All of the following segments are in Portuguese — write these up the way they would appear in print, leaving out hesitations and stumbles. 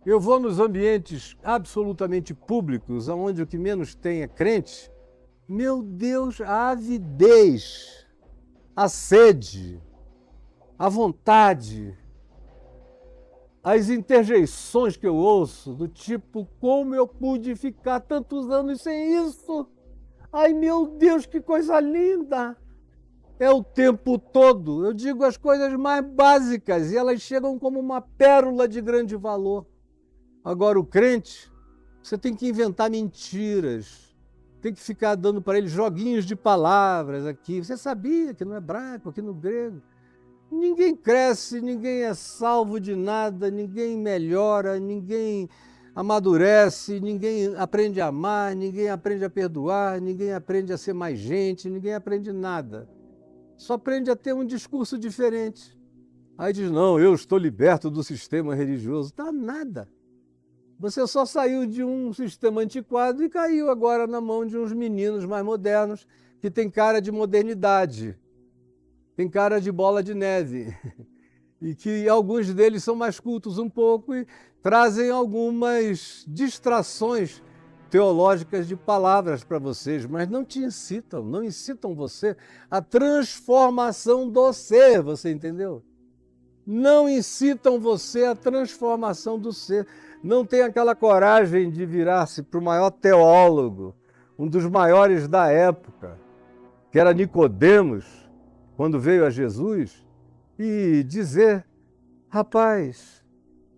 Eu vou nos ambientes absolutamente públicos, onde o que menos tem é crente. Meu Deus, a avidez, a sede, a vontade, as interjeições que eu ouço, do tipo, como eu pude ficar tantos anos sem isso? Ai, meu Deus, que coisa linda! É o tempo todo. Eu digo as coisas mais básicas e elas chegam como uma pérola de grande valor. Agora, o crente, você tem que inventar mentiras, tem que ficar dando para ele joguinhos de palavras aqui. Você sabia que no hebraico, aqui no grego, ninguém cresce, ninguém é salvo de nada, ninguém melhora, ninguém amadurece, ninguém aprende a amar, ninguém aprende a perdoar, ninguém aprende a ser mais gente, ninguém aprende nada. Só aprende a ter um discurso diferente. Aí diz, não, eu estou liberto do sistema religioso. Tá nada. Você só saiu de um sistema antiquado e caiu agora na mão de uns meninos mais modernos que têm cara de modernidade, tem cara de bola de neve, e que alguns deles são mais cultos um pouco e trazem algumas distrações teológicas de palavras para vocês, mas não te incitam, não incitam você à transformação do ser, você entendeu? Não incitam você à transformação do ser. Não tem aquela coragem de virar-se para o maior teólogo, um dos maiores da época, que era Nicodemos, quando veio a Jesus, e dizer, rapaz,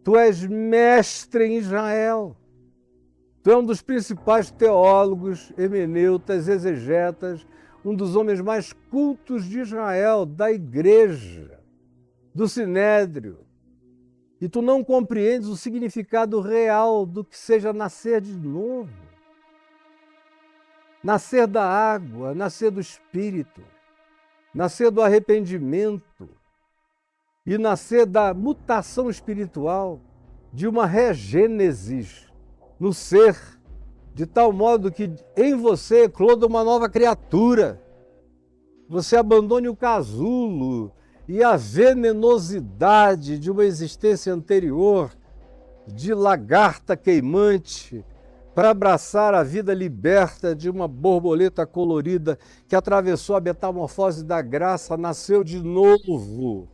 tu és mestre em Israel, tu és um dos principais teólogos, hermeneutas, exegetas, um dos homens mais cultos de Israel, da igreja, do Sinédrio, e tu não compreendes o significado real do que seja nascer de novo. Nascer da água, nascer do Espírito, nascer do arrependimento e nascer da mutação espiritual, de uma regênesis no ser, de tal modo que em você ecloda uma nova criatura. Você abandone o casulo e a venenosidade de uma existência anterior, de lagarta queimante, para abraçar a vida liberta de uma borboleta colorida que atravessou a metamorfose da graça, nasceu de novo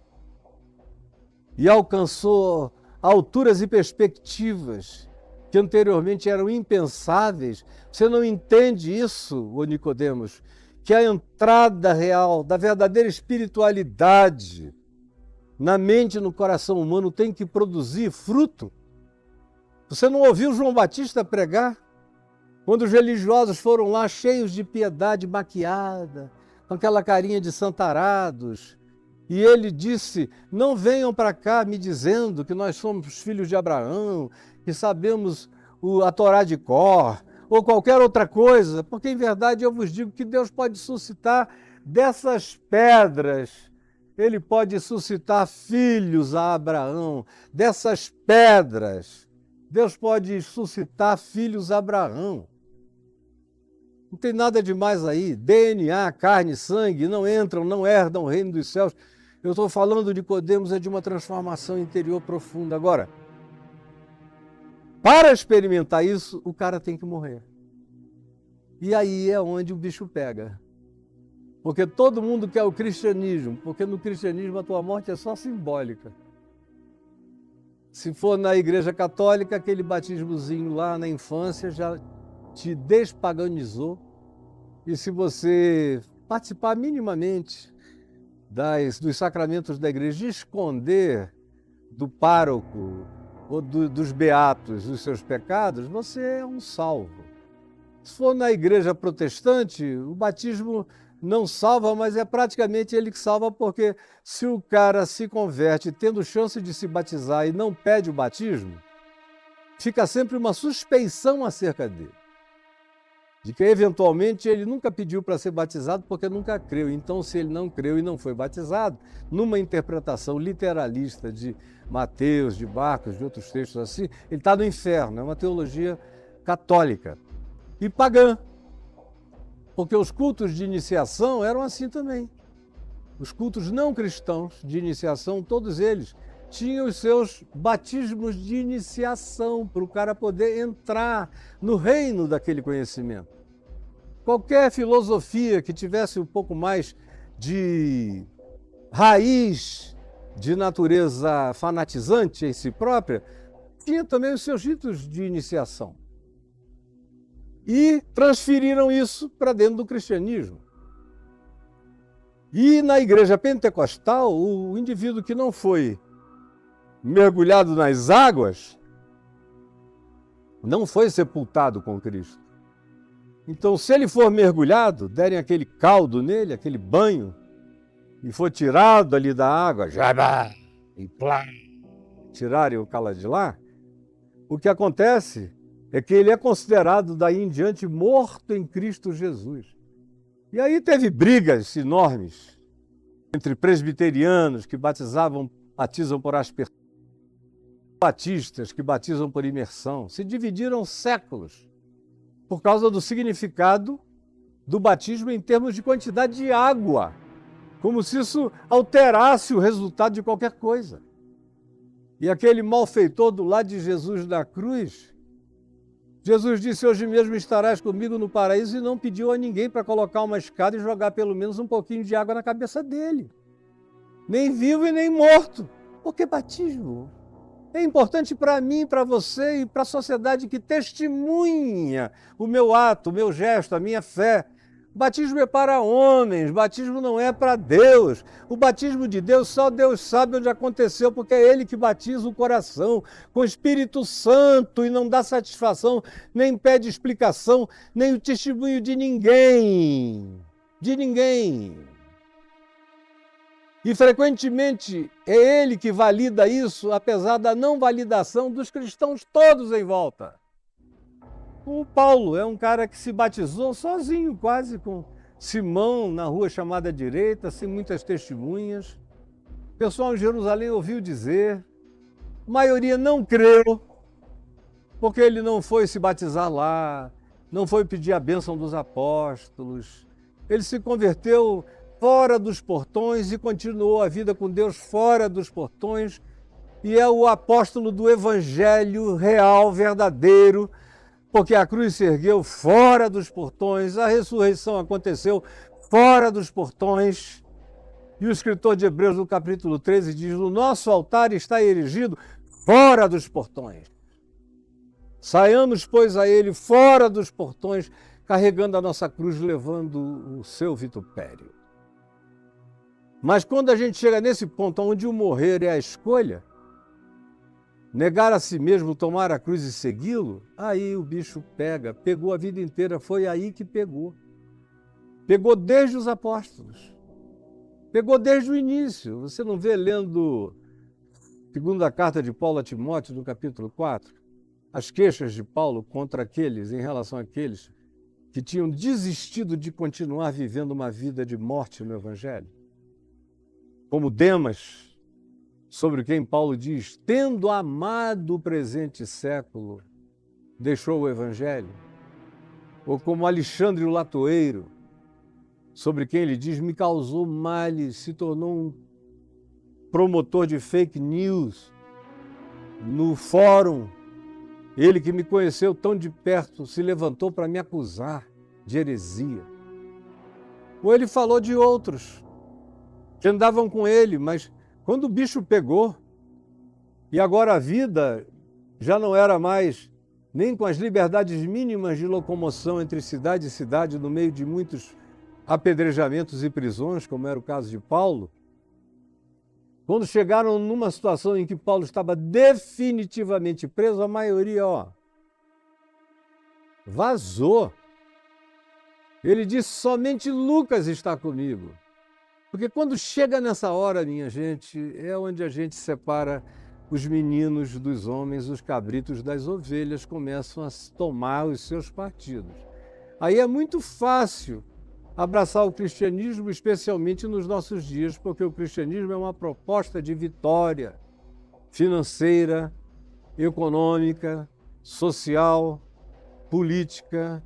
e alcançou alturas e perspectivas que anteriormente eram impensáveis. Você não entende isso, ô Nicodemos? Que a entrada real da verdadeira espiritualidade na mente e no coração humano tem que produzir fruto. Você não ouviu João Batista pregar? Quando os religiosos foram lá cheios de piedade maquiada, com aquela carinha de santarados, e ele disse, não venham para cá me dizendo que nós somos filhos de Abraão, que sabemos a Torá de cor, ou qualquer outra coisa, porque em verdade eu vos digo que Deus pode suscitar dessas pedras, Ele pode suscitar filhos a Abraão, dessas pedras, Deus pode suscitar filhos a Abraão. Não tem nada demais aí, DNA, carne, sangue, não entram, não herdam o reino dos céus. Eu estou falando de Nicodemos, é de uma transformação interior profunda. Agora, para experimentar isso, o cara tem que morrer. E aí é onde o bicho pega. Porque todo mundo quer o cristianismo, porque no cristianismo a tua morte é só simbólica. Se for na igreja católica, aquele batismozinho lá na infância já te despaganizou. E se você participar minimamente dos sacramentos da igreja, esconder do pároco ou dos beatos os seus pecados, você é um salvo. Se for na igreja protestante, o batismo não salva, mas é praticamente ele que salva, porque se o cara se converte tendo chance de se batizar e não pede o batismo, fica sempre uma suspeição acerca dele, de que eventualmente ele nunca pediu para ser batizado porque nunca creu. Então, se ele não creu e não foi batizado, numa interpretação literalista de Mateus, de Marcos, de outros textos assim, ele está no inferno. É uma teologia católica e pagã, porque os cultos de iniciação eram assim também. Os cultos não cristãos de iniciação, todos eles tinha os seus batismos de iniciação para o cara poder entrar no reino daquele conhecimento. Qualquer filosofia que tivesse um pouco mais de raiz de natureza fanatizante em si própria, tinha também os seus ritos de iniciação. E transferiram isso para dentro do cristianismo. E na igreja pentecostal, o indivíduo que não foi mergulhado nas águas, não foi sepultado com Cristo. Então, se ele for mergulhado, derem aquele caldo nele, aquele banho, e for tirado ali da água, e plá, tirarem o cara de lá, o que acontece é que ele é considerado daí em diante morto em Cristo Jesus. E aí teve brigas enormes entre presbiterianos que batizam por aspersão, batistas que batizam por imersão. Se dividiram séculos por causa do significado do batismo em termos de quantidade de água, como se isso alterasse o resultado de qualquer coisa. E aquele malfeitor do lado de Jesus na cruz, Jesus disse: hoje mesmo estarás comigo no paraíso, e não pediu a ninguém para colocar uma escada e jogar pelo menos um pouquinho de água na cabeça dele. Nem vivo e nem morto. Porque batismo é importante para mim, para você e para a sociedade que testemunha o meu ato, o meu gesto, a minha fé. Batismo é para homens, batismo não é para Deus. O batismo de Deus, só Deus sabe onde aconteceu, porque é Ele que batiza o coração com o Espírito Santo e não dá satisfação, nem pede explicação, nem o testemunho de ninguém. De ninguém. E frequentemente é Ele que valida isso, apesar da não validação dos cristãos todos em volta. O Paulo é um cara que se batizou sozinho, quase com Simão, na rua chamada Direita, sem muitas testemunhas. O pessoal em Jerusalém ouviu dizer, a maioria não creu, porque ele não foi se batizar lá, não foi pedir a bênção dos apóstolos. Ele se converteu fora dos portões e continuou a vida com Deus fora dos portões, e é o apóstolo do evangelho real, verdadeiro, porque a cruz se ergueu fora dos portões, a ressurreição aconteceu fora dos portões. E o escritor de Hebreus, no capítulo 13, diz: o nosso altar está erigido fora dos portões. Saiamos, pois, a ele fora dos portões, carregando a nossa cruz, levando o seu vitupério. Mas quando a gente chega nesse ponto onde o morrer é a escolha, negar a si mesmo, tomar a cruz e segui-lo, aí o bicho pega. Pegou a vida inteira, foi aí que pegou. Pegou desde os apóstolos. Pegou desde o início. Você não vê lendo segunda carta de Paulo a Timóteo, no capítulo 4, as queixas de Paulo contra aqueles, em relação àqueles que tinham desistido de continuar vivendo uma vida de morte no Evangelho? Como Demas, sobre quem Paulo diz, tendo amado o presente século, deixou o Evangelho. Ou como Alexandre o Latoeiro, sobre quem ele diz, me causou males, se tornou um promotor de fake news no fórum. Ele que me conheceu tão de perto se levantou para me acusar de heresia. Ou ele falou de outros que andavam com ele, mas quando o bicho pegou, e agora a vida já não era mais nem com as liberdades mínimas de locomoção entre cidade e cidade, no meio de muitos apedrejamentos e prisões, como era o caso de Paulo, quando chegaram numa situação em que Paulo estava definitivamente preso, a maioria, vazou. Ele disse, somente Lucas está comigo. Porque quando chega nessa hora, minha gente, é onde a gente separa os meninos dos homens, os cabritos das ovelhas, começam a tomar os seus partidos. Aí é muito fácil abraçar o cristianismo, especialmente nos nossos dias, porque o cristianismo é uma proposta de vitória financeira, econômica, social, política,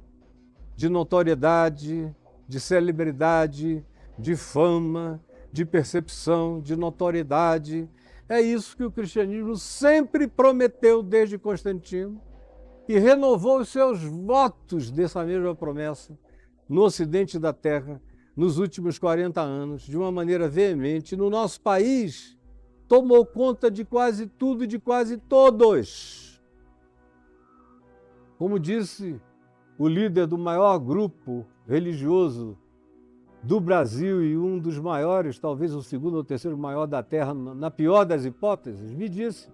de notoriedade, de celebridade, de fama, de percepção, de notoriedade, É isso que o cristianismo sempre prometeu desde Constantino e renovou os seus votos dessa mesma promessa no ocidente da Terra nos últimos 40 anos, de uma maneira veemente. No nosso país, tomou conta de quase tudo e de quase todos. Como disse o líder do maior grupo religioso do Brasil e um dos maiores, talvez o segundo ou terceiro maior da Terra, na pior das hipóteses, me disse: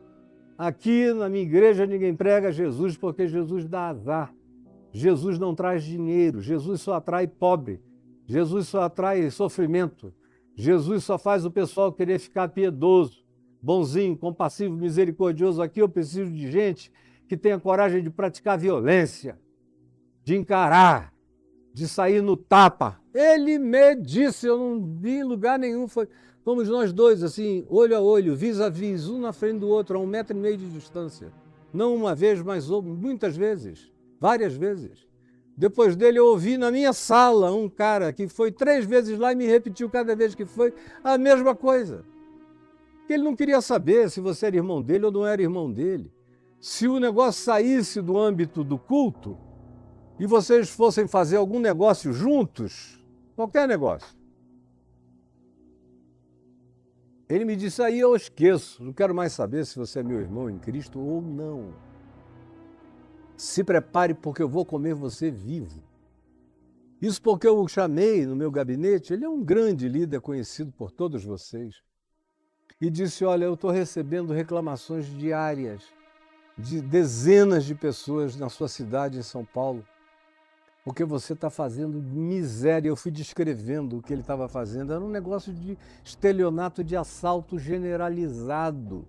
aqui na minha igreja ninguém prega Jesus porque Jesus dá azar. Jesus não traz dinheiro, Jesus só atrai pobre, Jesus só atrai sofrimento, Jesus só faz o pessoal querer ficar piedoso, bonzinho, compassivo, misericordioso. Aqui eu preciso de gente que tenha coragem de praticar violência, de encarar, de sair no tapa. Ele me disse, eu não vi em lugar nenhum, fomos nós dois, assim, olho a olho, vis a vis, um na frente do outro, a 1,5 metro de distância. Não uma vez, mas muitas vezes, várias vezes. Depois dele eu ouvi na minha sala um cara que foi 3 vezes lá e me repetiu cada vez que foi a mesma coisa. Ele não queria saber se você era irmão dele ou não era irmão dele. Se o negócio saísse do âmbito do culto e vocês fossem fazer algum negócio juntos, qualquer negócio. Ele me disse: aí eu esqueço, não quero mais saber se você é meu irmão em Cristo ou não. Se prepare porque eu vou comer você vivo. Isso porque eu o chamei no meu gabinete, ele é um grande líder conhecido por todos vocês, e disse: olha, eu estou recebendo reclamações diárias de dezenas de pessoas na sua cidade, em São Paulo, porque você está fazendo miséria. Eu fui descrevendo o que ele estava fazendo. Era um negócio de estelionato, de assalto generalizado.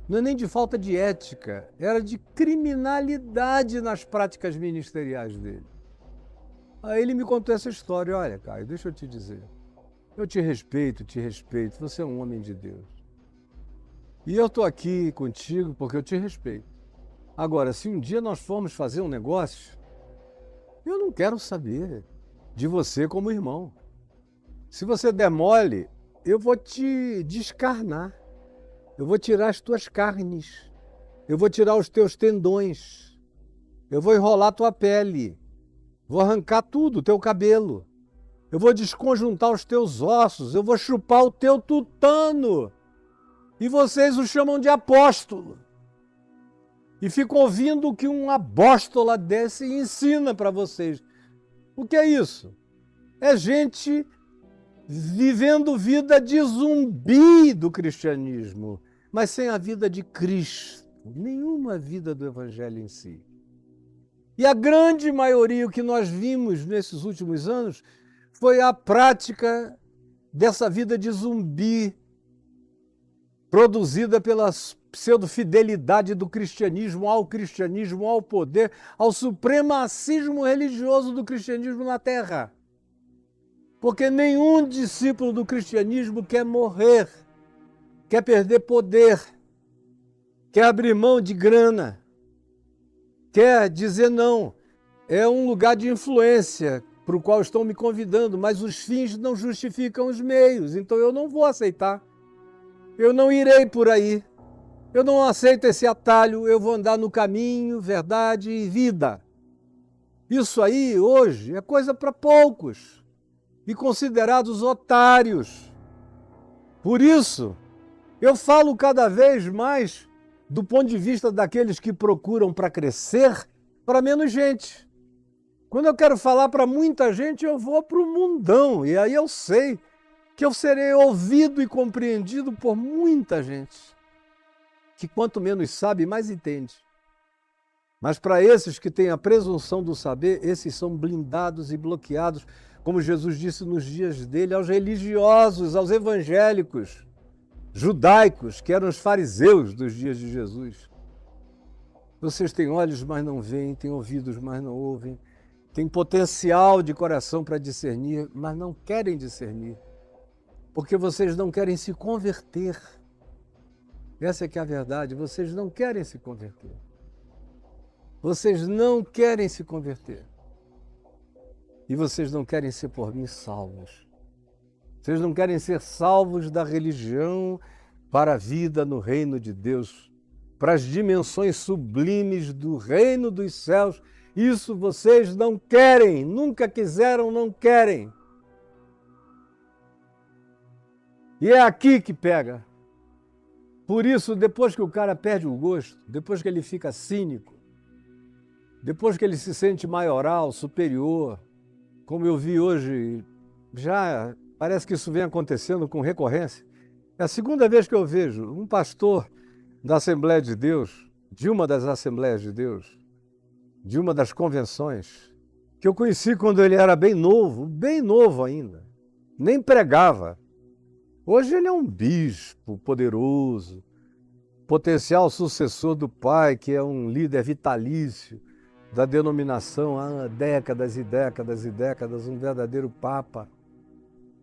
Não é nem de falta de ética, era de criminalidade nas práticas ministeriais dele. Aí ele me contou essa história. Olha, Caio, deixa eu te dizer, eu te respeito, você é um homem de Deus. E eu estou aqui contigo porque eu te respeito. Agora, se um dia nós formos fazer um negócio, eu não quero saber de você como irmão. Se você der mole, eu vou te descarnar. Eu vou tirar as tuas carnes. Eu vou tirar os teus tendões. Eu vou enrolar tua pele. Vou arrancar tudo, o teu cabelo. Eu vou desconjuntar os teus ossos. Eu vou chupar o teu tutano. E vocês o chamam de apóstolo. E ficam ouvindo o que um apóstolo desse ensina para vocês. O que é isso? É gente vivendo vida de zumbi do cristianismo, mas sem a vida de Cristo, nenhuma vida do Evangelho em si. E a grande maioria, o que nós vimos nesses últimos anos, foi a prática dessa vida de zumbi, produzida pela pseudo-fidelidade do cristianismo, ao poder, ao supremacismo religioso do cristianismo na Terra. Porque nenhum discípulo do cristianismo quer morrer, quer perder poder, quer abrir mão de grana, quer dizer não. É um lugar de influência para o qual estão me convidando, mas os fins não justificam os meios, então eu não vou aceitar. Eu não irei por aí. Eu não aceito esse atalho, eu vou andar no caminho, verdade e vida. Isso aí, hoje, é coisa para poucos e considerados otários. Por isso, eu falo cada vez mais do ponto de vista daqueles que procuram para crescer, para menos gente. Quando eu quero falar para muita gente, eu vou para o mundão, e aí eu sei que eu serei ouvido e compreendido por muita gente, que quanto menos sabe, mais entende. Mas para esses que têm a presunção do saber, esses são blindados e bloqueados, como Jesus disse nos dias dele, aos religiosos, aos evangélicos, judaicos, que eram os fariseus dos dias de Jesus. Vocês têm olhos, mas não veem, têm ouvidos, mas não ouvem, têm potencial de coração para discernir, mas não querem discernir, porque vocês não querem se converter. Essa é que é a verdade, vocês não querem se converter. Vocês não querem se converter. E vocês não querem ser por mim salvos. Vocês não querem ser salvos da religião para a vida no reino de Deus, para as dimensões sublimes do reino dos céus. Isso vocês não querem, nunca quiseram, não querem. E é aqui que pega. Por isso, depois que o cara perde o gosto, depois que ele fica cínico, depois que ele se sente maioral, superior, como eu vi hoje, já parece que isso vem acontecendo com recorrência. É a segunda vez que eu vejo um pastor da Assembleia de Deus, de uma das Assembleias de Deus, de uma das convenções, que eu conheci quando ele era bem novo ainda, nem pregava. Hoje ele é um bispo poderoso, potencial sucessor do pai, que é um líder vitalício da denominação há décadas e décadas e décadas, um verdadeiro papa.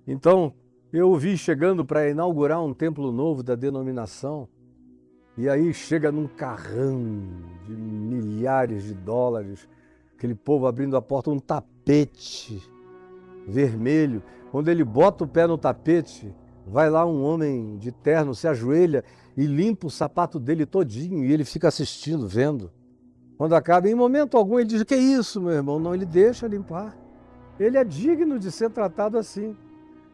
Então, eu o vi chegando para inaugurar um templo novo da denominação, e aí chega num carrão de milhares de dólares, aquele povo abrindo a porta, um tapete vermelho. Quando ele bota o pé no tapete, vai lá um homem de terno, se ajoelha e limpa o sapato dele todinho, e ele fica assistindo, vendo. Quando acaba, em momento algum, ele diz: "Que é isso, meu irmão?" Não, ele deixa limpar. Ele é digno de ser tratado assim,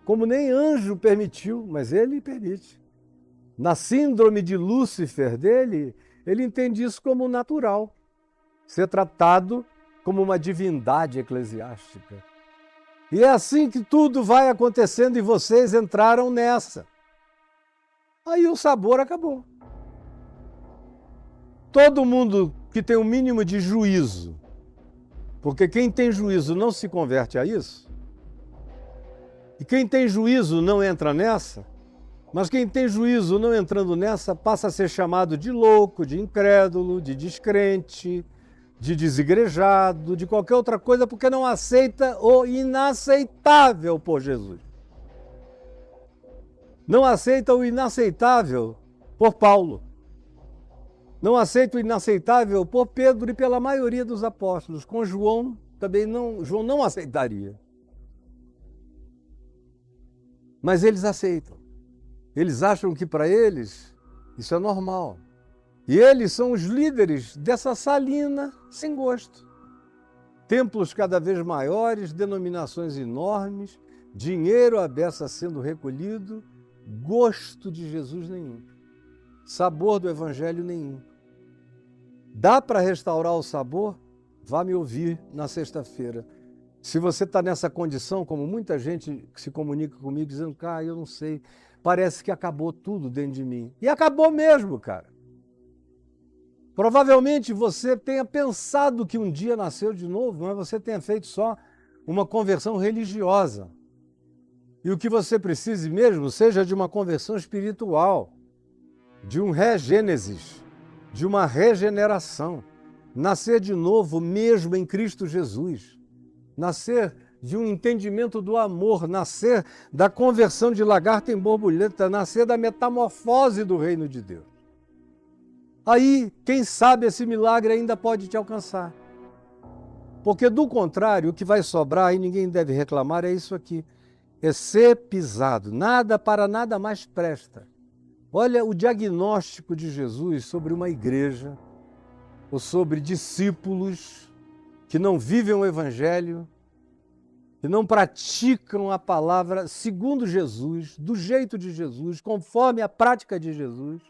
como nem anjo permitiu, mas ele permite. Na síndrome de Lúcifer dele, ele entende isso como natural, ser tratado como uma divindade eclesiástica. E é assim que tudo vai acontecendo e vocês entraram nessa. Aí o sabor acabou. Todo mundo que tem um mínimo de juízo, porque quem tem juízo não se converte a isso, e quem tem juízo não entra nessa, mas quem tem juízo não entrando nessa passa a ser chamado de louco, de incrédulo, de descrente, de desigrejado, de qualquer outra coisa, porque não aceita o inaceitável por Jesus. Não aceita o inaceitável por Paulo. Não aceita o inaceitável por Pedro e pela maioria dos apóstolos. Com João, também não, João não aceitaria. Mas eles aceitam. Eles acham que para eles isso é normal. E eles são os líderes dessa salina sem gosto. Templos cada vez maiores, denominações enormes, dinheiro à beça sendo recolhido, gosto de Jesus nenhum, sabor do evangelho nenhum. Dá para restaurar o sabor? Vá me ouvir na sexta-feira. Se você está nessa condição, como muita gente que se comunica comigo dizendo: "Cara, eu não sei, parece que acabou tudo dentro de mim." E acabou mesmo, cara. Provavelmente você tenha pensado que um dia nasceu de novo, mas você tenha feito só uma conversão religiosa. E o que você precise mesmo seja de uma conversão espiritual, de um regênesis, de uma regeneração. Nascer de novo mesmo em Cristo Jesus. Nascer de um entendimento do amor, nascer da conversão de lagarta em borboleta, nascer da metamorfose do reino de Deus. Aí, quem sabe esse milagre ainda pode te alcançar. Porque do contrário, o que vai sobrar, e ninguém deve reclamar, é isso aqui. É ser pisado. Nada para nada mais presta. Olha o diagnóstico de Jesus sobre uma igreja, ou sobre discípulos que não vivem o evangelho, que não praticam a palavra segundo Jesus, do jeito de Jesus, conforme a prática de Jesus,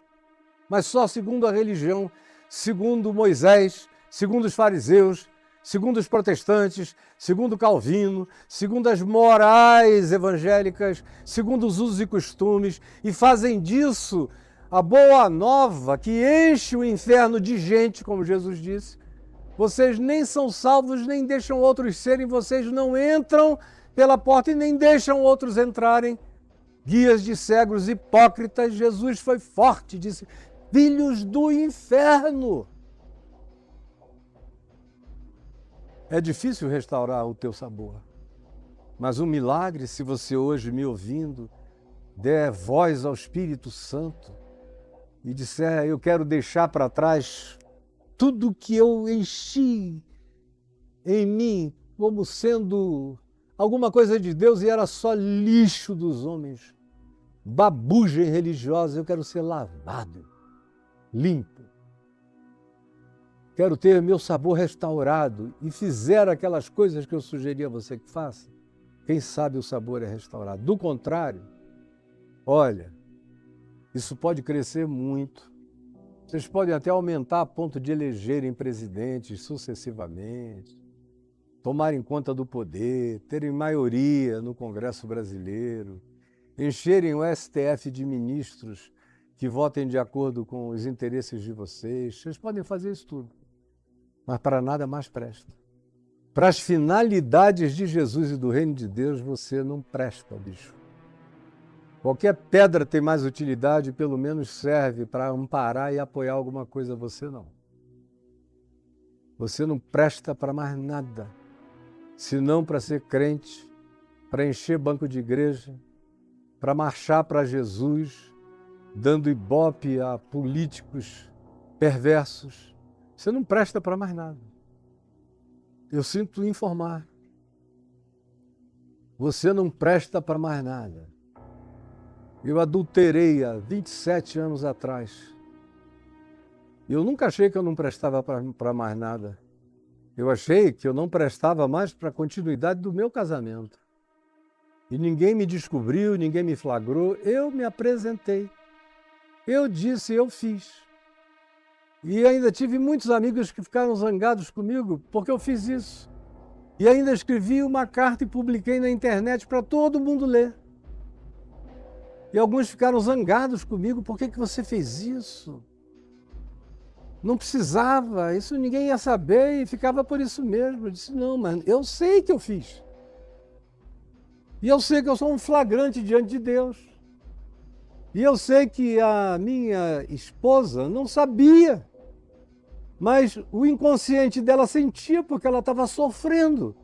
mas só segundo a religião, segundo Moisés, segundo os fariseus, segundo os protestantes, segundo Calvino, segundo as morais evangélicas, segundo os usos e costumes, e fazem disso a boa nova que enche o inferno de gente, como Jesus disse. Vocês nem são salvos, nem deixam outros serem, vocês não entram pela porta e nem deixam outros entrarem. Guias de cegos hipócritas, Jesus foi forte, disse: "Filhos do inferno." É difícil restaurar o teu sabor, mas um milagre, se você hoje me ouvindo, der voz ao Espírito Santo e disser: "Eu quero deixar para trás tudo que eu enchi em mim como sendo alguma coisa de Deus e era só lixo dos homens. babugem religiosa, eu quero ser lavado, limpo. Quero ter meu sabor restaurado e fizer aquelas coisas que eu sugeri a você que faça. Quem sabe o sabor é restaurado. Do contrário, olha, isso pode crescer muito. Vocês podem até aumentar a ponto de elegerem presidentes sucessivamente, tomarem conta do poder, terem maioria no Congresso brasileiro, encherem o STF de ministros que votem de acordo com os interesses de vocês. Vocês podem fazer isso tudo, mas para nada mais presta. Para as finalidades de Jesus e do reino de Deus, você não presta, bicho. Qualquer pedra tem mais utilidade, pelo menos serve para amparar e apoiar alguma coisa, você não. Você não presta para mais nada, senão para ser crente, para encher banco de igreja, para marchar para Jesus, dando ibope a políticos perversos. Você não presta para mais nada. Eu sinto informar. Você não presta para mais nada. Eu adulterei há 27 anos atrás. Eu nunca achei que eu não prestava para mais nada. Eu achei que eu não prestava mais para a continuidade do meu casamento. E ninguém me descobriu, ninguém me flagrou. Eu me apresentei. Eu disse, eu fiz. E ainda tive muitos amigos que ficaram zangados comigo porque eu fiz isso. E ainda escrevi uma carta e publiquei na internet para todo mundo ler. E alguns ficaram zangados comigo, por que você fez isso? Não precisava, isso ninguém ia saber e ficava por isso mesmo. Eu disse, não, mas eu sei que eu fiz. E eu sei que eu sou um flagrante diante de Deus. E eu sei que a minha esposa não sabia, mas o inconsciente dela sentia porque ela estava sofrendo.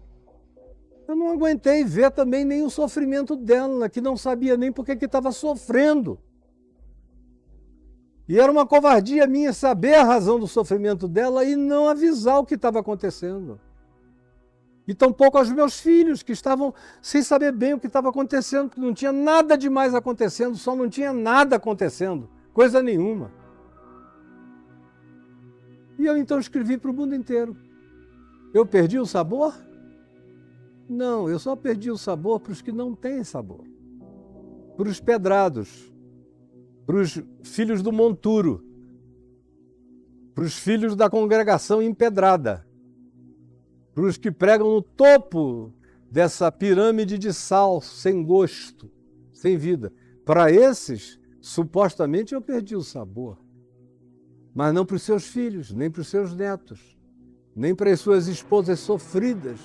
Eu não aguentei ver também nem o sofrimento dela, que não sabia nem por que estava sofrendo. E era uma covardia minha saber a razão do sofrimento dela e não avisar o que estava acontecendo. E tampouco aos meus filhos, que estavam sem saber bem o que estava acontecendo, que não tinha nada demais acontecendo, só não tinha nada acontecendo, coisa nenhuma. E eu então escrevi para o mundo inteiro. Eu perdi o sabor? Não, eu só perdi o sabor para os que não têm sabor. Para os pedrados, para os filhos do monturo, para os filhos da congregação empedrada, para os que pregam no topo dessa pirâmide de sal, sem gosto, sem vida. Para esses, supostamente eu perdi o sabor. Mas não para os seus filhos, nem para os seus netos, nem para as suas esposas sofridas,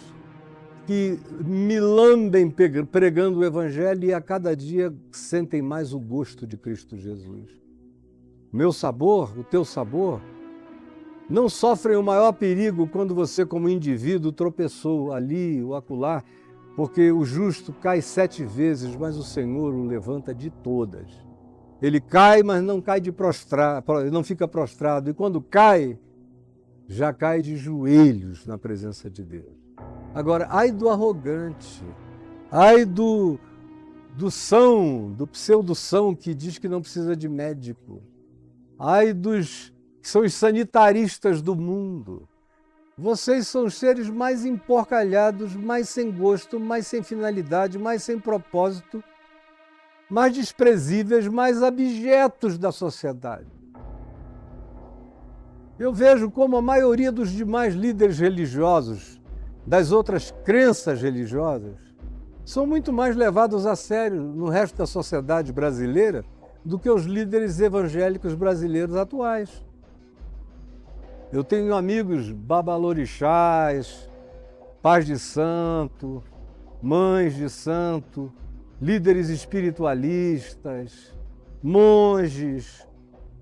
que me lambem pregando o Evangelho e a cada dia sentem mais o gosto de Cristo Jesus. O meu sabor, o teu sabor, não sofrem o maior perigo quando você, como indivíduo, tropeçou ali ou acolá, porque o justo cai 7 vezes, mas o Senhor o levanta de todas. Ele cai, mas não cai de não fica prostrado, e quando cai, já cai de joelhos na presença de Deus. Agora, ai do arrogante, ai do pseudo-são que diz que não precisa de médico, ai dos que são os sanitaristas do mundo. Vocês são os seres mais emporcalhados, mais sem gosto, mais sem finalidade, mais sem propósito, mais desprezíveis, mais abjetos da sociedade. Eu vejo como a maioria dos demais líderes religiosos, das outras crenças religiosas, são muito mais levados a sério no resto da sociedade brasileira do que os líderes evangélicos brasileiros atuais. Eu tenho amigos babalorixás, pais de santo, mães de santo, líderes espiritualistas, monges,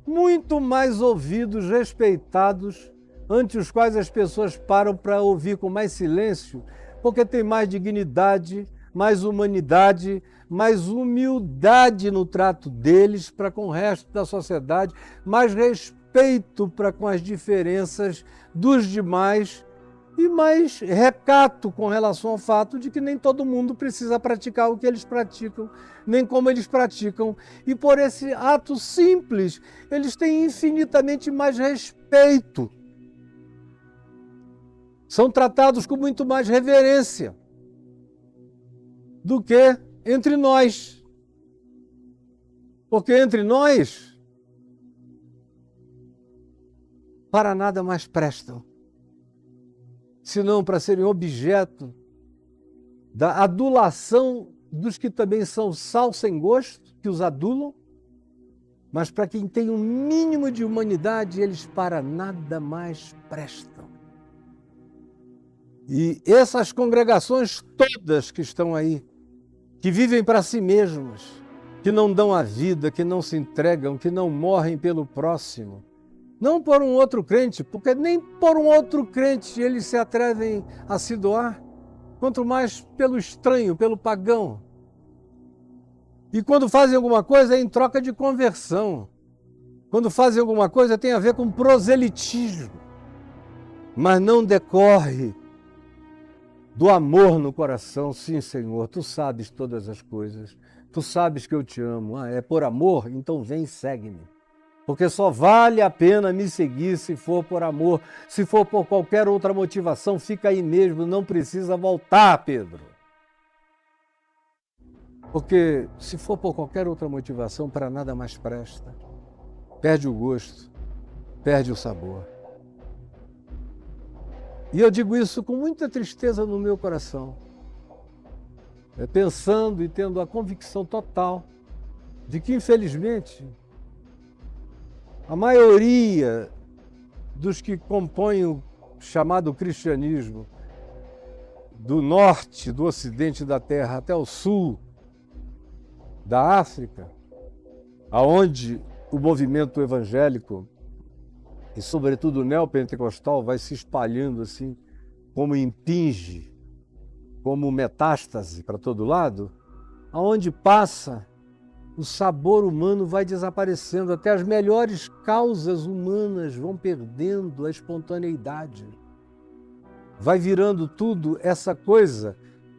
muito mais ouvidos, respeitados, ante os quais as pessoas param para ouvir com mais silêncio, porque tem mais dignidade, mais humanidade, mais humildade no trato deles para com o resto da sociedade, mais respeito para com as diferenças dos demais e mais recato com relação ao fato de que nem todo mundo precisa praticar o que eles praticam, nem como eles praticam. E por esse ato simples, eles têm infinitamente mais respeito. São tratados com muito mais reverência do que entre nós. Porque entre nós, para nada mais prestam, senão para serem objeto da adulação dos que também são sal sem gosto, que os adulam, mas para quem tem um mínimo de humanidade, eles para nada mais prestam. E essas congregações todas que estão aí, que vivem para si mesmas, que não dão a vida, que não se entregam, que não morrem pelo próximo, não por um outro crente, porque nem por um outro crente eles se atrevem a se doar, quanto mais pelo estranho, pelo pagão. E quando fazem alguma coisa é em troca de conversão. Quando fazem alguma coisa tem a ver com proselitismo, mas não decorre do amor no coração. Sim, Senhor, Tu sabes todas as coisas, Tu sabes que eu te amo. É por amor? Então vem e segue-me. Porque só vale a pena me seguir se for por amor. Se for por qualquer outra motivação, fica aí mesmo, não precisa voltar, Pedro. Porque se for por qualquer outra motivação, para nada mais presta. Perde o gosto, perde o sabor. E eu digo isso com muita tristeza no meu coração, pensando e tendo a convicção total de que, infelizmente, a maioria dos que compõem o chamado cristianismo, do norte, do ocidente da terra até o sul da África, aonde o movimento evangélico e sobretudo o neopentecostal vai se espalhando assim, como impinge, como metástase para todo lado, aonde passa, o sabor humano vai desaparecendo, até as melhores causas humanas vão perdendo a espontaneidade. Vai virando tudo essa coisa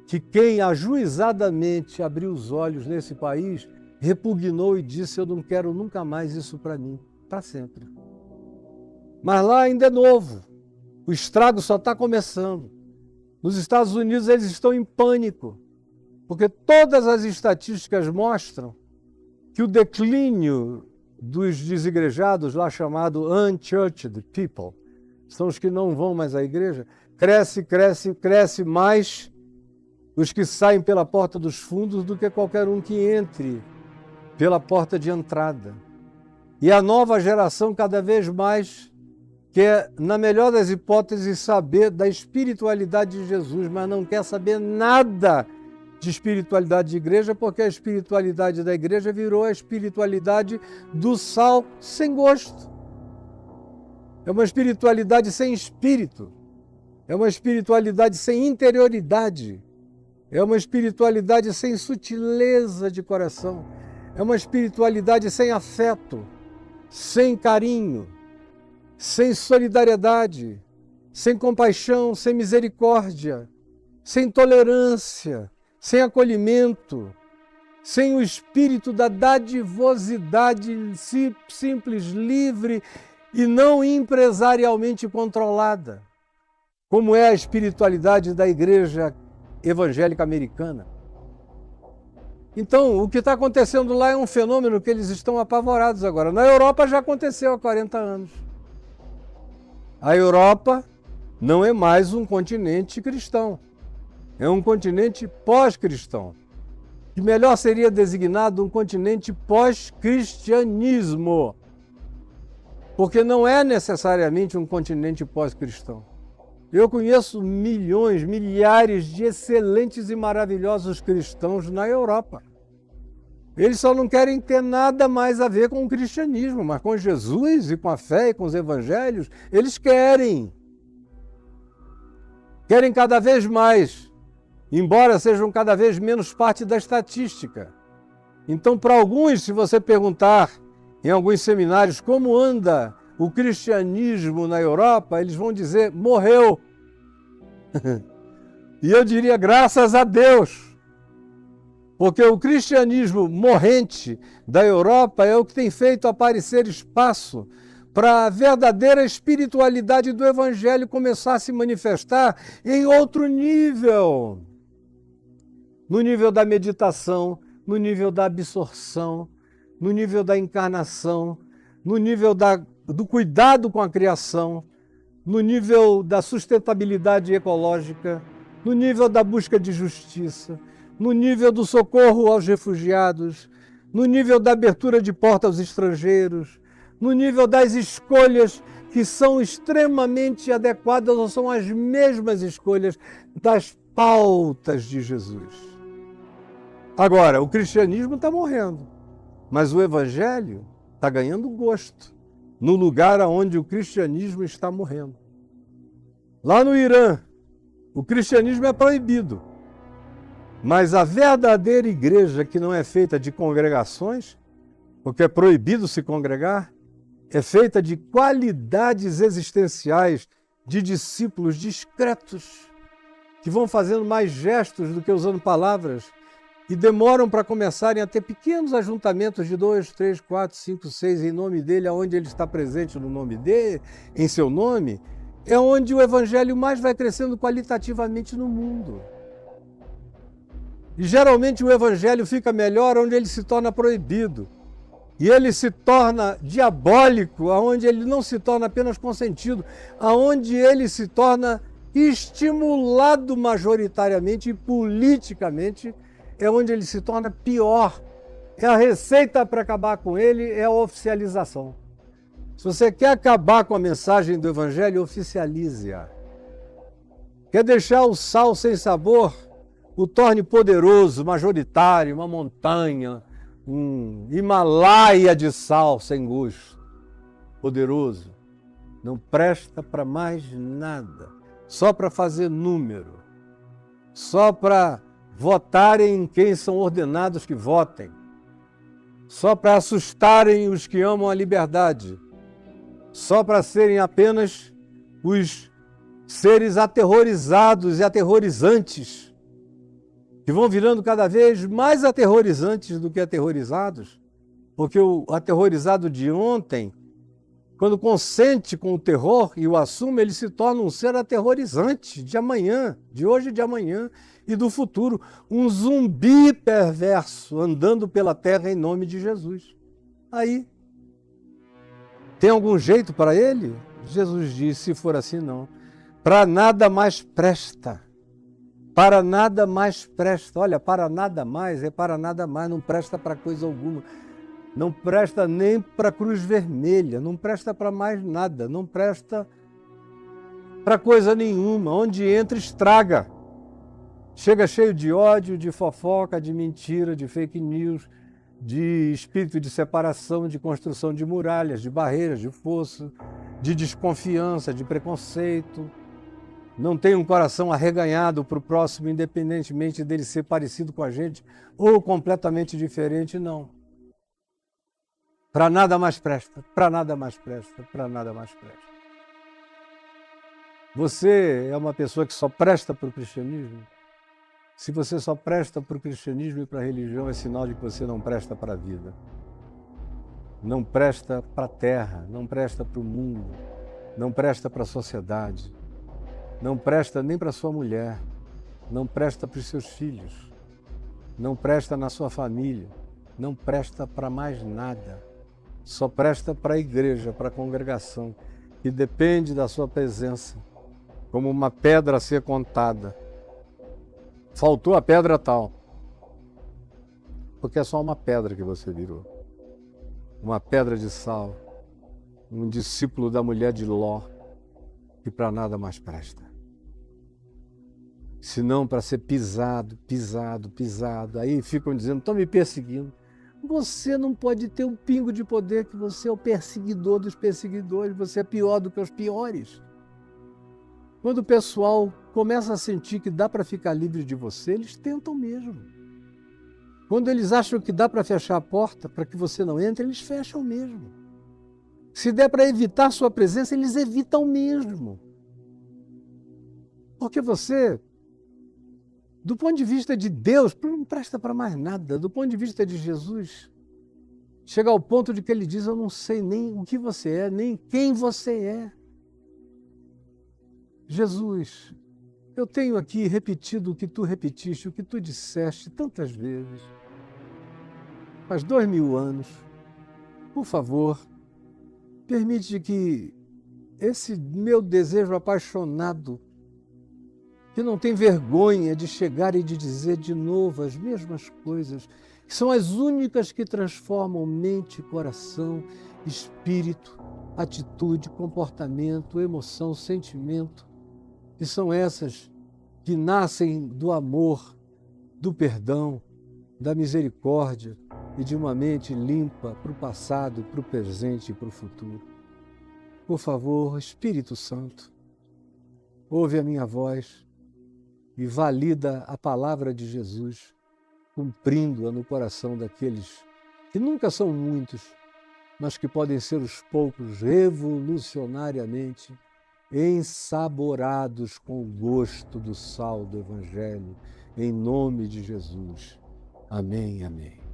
que quem ajuizadamente abriu os olhos nesse país repugnou e disse: eu não quero nunca mais isso para mim, para sempre. Mas lá ainda é novo, o estrago só está começando. Nos Estados Unidos eles estão em pânico, porque todas as estatísticas mostram que o declínio dos desigrejados, lá chamado unchurched people, são os que não vão mais à igreja, cresce mais os que saem pela porta dos fundos do que qualquer um que entre pela porta de entrada. E a nova geração cada vez mais quer, na melhor das hipóteses, saber da espiritualidade de Jesus, mas não quer saber nada de espiritualidade de igreja, porque a espiritualidade da igreja virou a espiritualidade do sal sem gosto. É uma espiritualidade sem espírito. É uma espiritualidade sem interioridade. É uma espiritualidade sem sutileza de coração. É uma espiritualidade sem afeto, sem carinho, sem solidariedade, sem compaixão, sem misericórdia, sem tolerância, sem acolhimento, sem o espírito da dadivosidade simples, livre e não empresarialmente controlada, como é a espiritualidade da igreja evangélica americana. Então, o que está acontecendo lá é um fenômeno que eles estão apavorados agora. Na Europa já aconteceu há 40 anos. A Europa não é mais um continente cristão. É um continente pós-cristão, que melhor seria designado um continente pós-cristianismo, porque não é necessariamente um continente pós-cristão. Eu conheço milhões, milhares de excelentes e maravilhosos cristãos na Europa. Eles só não querem ter nada mais a ver com o cristianismo, mas com Jesus e com a fé e com os evangelhos, eles querem. Querem cada vez mais, embora sejam cada vez menos parte da estatística. Então, para alguns, se você perguntar em alguns seminários como anda o cristianismo na Europa, eles vão dizer: morreu. E eu diria graças a Deus, porque o cristianismo morrente da Europa é o que tem feito aparecer espaço para a verdadeira espiritualidade do Evangelho começar a se manifestar em outro nível. No nível da meditação, no nível da absorção, no nível da encarnação, no nível do cuidado com a criação, no nível da sustentabilidade ecológica, no nível da busca de justiça, no nível do socorro aos refugiados, no nível da abertura de porta aos estrangeiros, no nível das escolhas que são extremamente adequadas ou são as mesmas escolhas das pautas de Jesus. Agora, o cristianismo está morrendo, mas o evangelho está ganhando gosto no lugar onde o cristianismo está morrendo. Lá no Irã, o cristianismo é proibido, mas a verdadeira igreja que não é feita de congregações, porque é proibido se congregar, é feita de qualidades existenciais de discípulos discretos, que vão fazendo mais gestos do que usando palavras e demoram para começarem a ter pequenos ajuntamentos de 2, 3, 4, 5, 6 em nome dele, aonde ele está presente no nome dele, em seu nome, é onde o evangelho mais vai crescendo qualitativamente no mundo. E geralmente o evangelho fica melhor onde ele se torna proibido. E ele se torna diabólico, aonde ele não se torna apenas consentido, aonde ele se torna estimulado majoritariamente e politicamente, é onde ele se torna pior. É a receita para acabar com ele, é a oficialização. Se você quer acabar com a mensagem do evangelho, oficialize-a. Quer deixar o sal sem sabor? O torne poderoso, majoritário, uma montanha, um Himalaia de sal sem gosto, poderoso. Não presta para mais nada, só para fazer número, só para votarem em quem são ordenados que votem, só para assustarem os que amam a liberdade, só para serem apenas os seres aterrorizados e aterrorizantes, que vão virando cada vez mais aterrorizantes do que aterrorizados, porque o aterrorizado de ontem, quando consente com o terror e o assume, ele se torna um ser aterrorizante de amanhã, de hoje e de amanhã e do futuro, um zumbi perverso andando pela terra em nome de Jesus. Aí, tem algum jeito para ele? Jesus disse, se for assim, não. Para nada mais presta. Para nada mais presta. Olha, para nada mais é para nada mais, não presta para coisa alguma. Não presta nem para a cruz vermelha, não presta para mais nada, não presta para coisa nenhuma. Onde entra, estraga. Chega cheio de ódio, de fofoca, de mentira, de fake news, de espírito de separação, de construção de muralhas, de barreiras, de fosso, de desconfiança, de preconceito. Não tem um coração arreganhado para o próximo, independentemente dele ser parecido com a gente ou completamente diferente, não. Para nada mais presta, para nada mais presta, para nada mais presta. Você é uma pessoa que só presta para o cristianismo? Se você só presta para o cristianismo e para a religião, é sinal de que você não presta para a vida. Não presta para a terra, não presta para o mundo, não presta para a sociedade. Não presta nem para sua mulher, não presta para os seus filhos, não presta na sua família, não presta para mais nada. Só presta para a igreja, para a congregação, que depende da sua presença, como uma pedra a ser contada. Faltou a pedra tal, porque é só uma pedra que você virou. Uma pedra de sal, um discípulo da mulher de Ló, que para nada mais presta. Senão para ser pisado, pisado, pisado. Aí ficam dizendo, estão me perseguindo. Você não pode ter um pingo de poder, que você é o perseguidor dos perseguidores, você é pior do que os piores. Quando o pessoal começa a sentir que dá para ficar livre de você, eles tentam mesmo. Quando eles acham que dá para fechar a porta para que você não entre, eles fecham mesmo. Se der para evitar sua presença, eles evitam mesmo. Porque você, do ponto de vista de Deus, não presta para mais nada. Do ponto de vista de Jesus, chega ao ponto de que ele diz: eu não sei nem o que você é, nem quem você é. Jesus, eu tenho aqui repetido o que tu repetiste, o que tu disseste tantas vezes. Faz 2000 anos. Por favor, permite que esse meu desejo apaixonado, que não tem vergonha de chegar e de dizer de novo as mesmas coisas, que são as únicas que transformam mente, coração, espírito, atitude, comportamento, emoção, sentimento, e são essas que nascem do amor, do perdão, da misericórdia e de uma mente limpa para o passado, para o presente e para o futuro. Por favor, Espírito Santo, ouve a minha voz e valida a palavra de Jesus, cumprindo-a no coração daqueles que nunca são muitos, mas que podem ser os poucos revolucionariamente ensaborados com o gosto do sal do Evangelho, em nome de Jesus. Amém, amém.